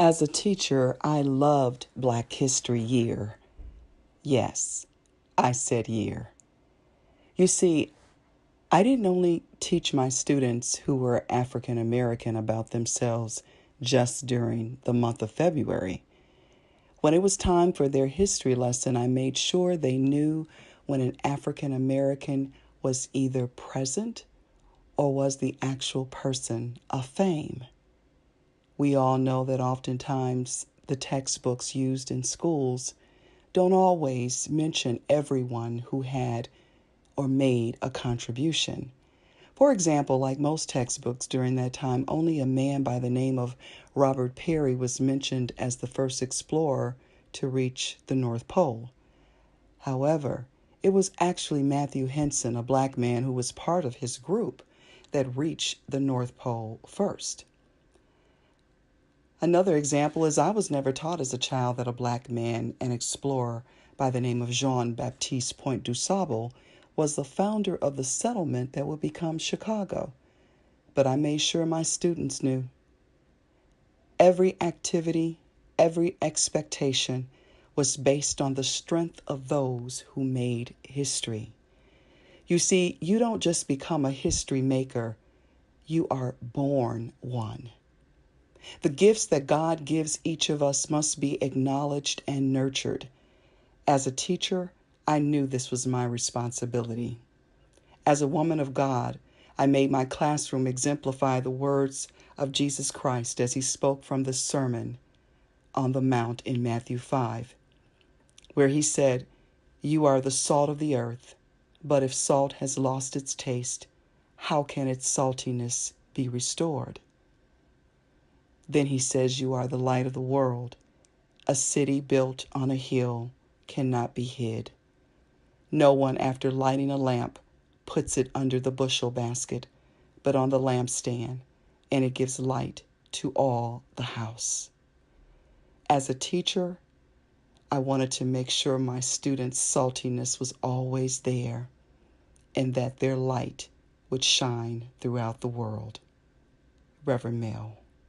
As a teacher, I loved Black History Year. Yes, I said year. You see, I didn't only teach my students who were African American about themselves just during the month of February. When it was time for their history lesson, I made sure they knew when an African American was either present or was the actual person of fame. We all know that oftentimes the textbooks used in schools don't always mention everyone who had or made a contribution. For example, like most textbooks during that time, only a man by the name of Robert Peary was mentioned as the first explorer to reach the North Pole. However, it was actually Matthew Henson, a black man who was part of his group, that reached the North Pole first. Another example is I was never taught as a child that a black man, an explorer by the name of Jean-Baptiste Point du Sable, was the founder of the settlement that would become Chicago. But I made sure my students knew. Every activity, every expectation was based on the strength of those who made history. You see, you don't just become a history maker, you are born one. The gifts that God gives each of us must be acknowledged and nurtured. As a teacher, I knew this was my responsibility. As a woman of God, I made my classroom exemplify the words of Jesus Christ as he spoke from the Sermon on the Mount in Matthew 5, where he said, "You are the salt of the earth, but if salt has lost its taste, how can its saltiness be restored?" Then he says, "You are the light of the world. A city built on a hill cannot be hid. No one, after lighting a lamp, puts it under the bushel basket, but on the lampstand, and it gives light to all the house." As a teacher, I wanted to make sure my students' saltiness was always there and that their light would shine throughout the world. Reverend Mel.